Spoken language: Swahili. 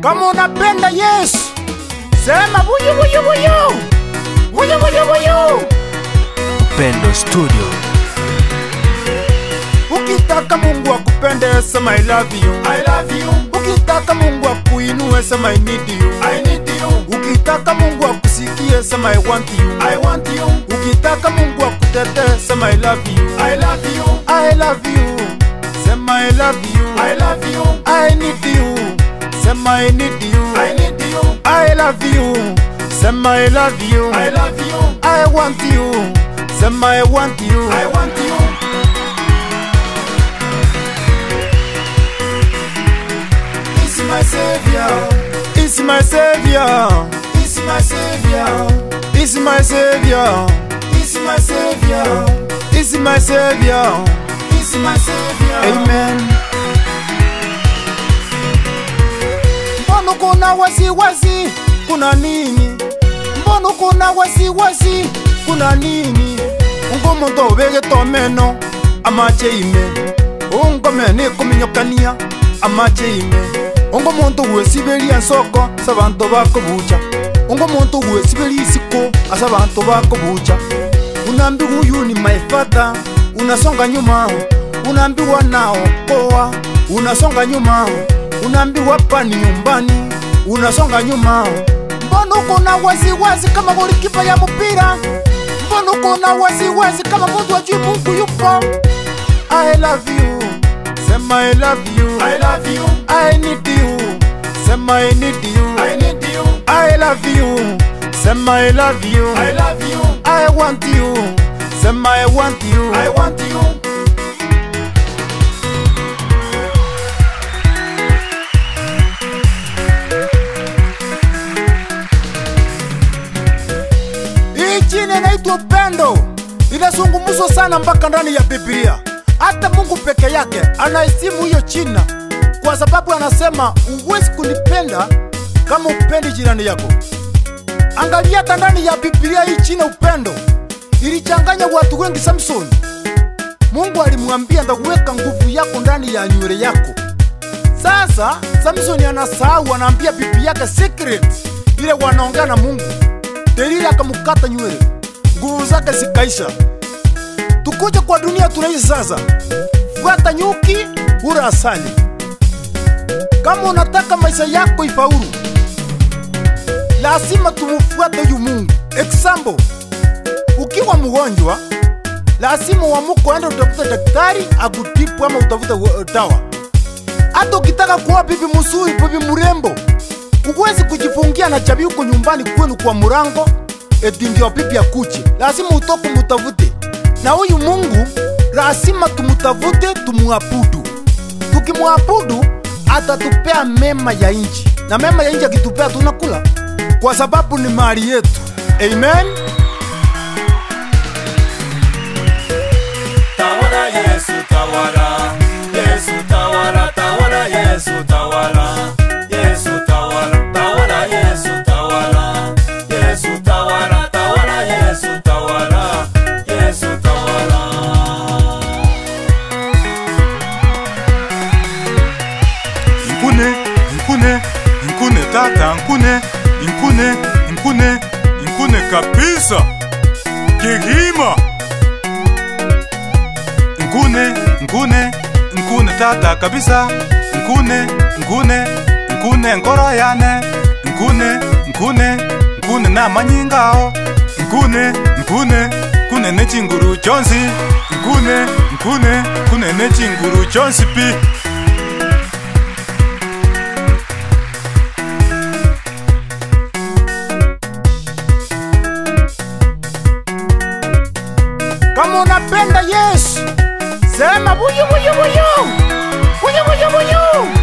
Kama unapenda Yesu, sema buyu buyu buyu. Buyu buyu buyu. Upendo Studio. Ukitaka Mungu akupende, sema I love you. I love you. Ukitaka Mungu akuinue, sema I need you. I need you. Ukitaka Mungu akusikie, sema I want you. I want you. Ukitaka Mungu akutetee, sema I love you. I love you. I love you. Sema I love you. I love you. I need you. Sema I need you. I need you. I love you. Sema I love you. I love you. I want you. Sema I want you. I want you. It's my Savior. It's my Savior. It's my Savior. It's my Savior. It's my Savior. It's my Savior. It's my Savior. Amen. Mbona kuna wasiwasi? Kuna nini? Mbona kuna wasiwasi? Kuna nini? Ungo muntu obege tomeno amache ime. Ungo mene kuminyokania amache ime. Ungo muntu wesiberia nsoko sabantu bakobucha. Ungo muntu wesiberia isiko asabantu bakobucha. Unambi huyu ni my father, unasonga nyuma. Unaambiwa nao poa, unasonga nyuma. Unaambiwa hapa ni nyumbani, unasonga nyuma. Mbona uko na wasiwasi kama golikipa ya mpira? Mbona uko na wasiwasi kama mtu ajui Mungu yupo? I love you. Sema I love you. I love you. I need you. Sema I need you. I need you. I love you. Sema I love you. I love you. I want you. Sema I want you. I want you. Jina inaitwa upendo. Inazungumzwa sana mpaka ndani ya Biblia. Hata Mungu peke yake anaheshimu hiyo jina, kwa sababu anasema huwezi kunipenda kama upendi jirani yako. Angalia hata ndani ya Biblia hii jina upendo ilichanganya watu wengi. Samson, Mungu alimwambia ndakuweka nguvu yako ndani ya nywele yako. Sasa Samson anasahau, anaambia bibi yake secret ile wanaongea na Mungu. Delila akamukata nywele, nguvu zake zikaisha. Tukuja kwa dunia tunaishi sasa. Fuata nyuki, ura asali. Kama unataka maisha yako ifaulu, lazima tumufuate huyu Mungu. Example, ukiwa mgonjwa, lazima uamuke ende utafute daktari akutibu ama utafute dawa. Hata ukitaka kuoa bibi mzuri, bibi mrembo, huwezi kujifungia na chabi huko nyumbani kwenu kwa murango eti ndio bibi akuje. Lazima utoke mutafute. Na huyu Mungu lazima tumutafute, tumuabudu. Tukimuabudu atatupea mema ya nchi. Na mema ya nchi akitupea tunakula, kwa sababu ni mali yetu. Amen. Tawala Yesu tawala. Yesu tawala, tawala Yesu tawala. Yesu tawala, tawala Yesu tawala. Yesu tawala, tawala Yesu tawala. Yesu tawala. Nkune, nkune, nkune tata, nkune, nkune, nkune, nkune kabisa. Kihima. Nkune, nkune, nkune tata kabisa. Nkune, nkune, nkune nkora yane. Nkune, nkune, nkune na manyingao. Nkune, nkune, nkune ne chinguru chonsi. Nkune, nkune, nkune ne chinguru chonsi pi. Kama unapenda Yesu, sema buyu buyu buyu. Buyu buyu buyu.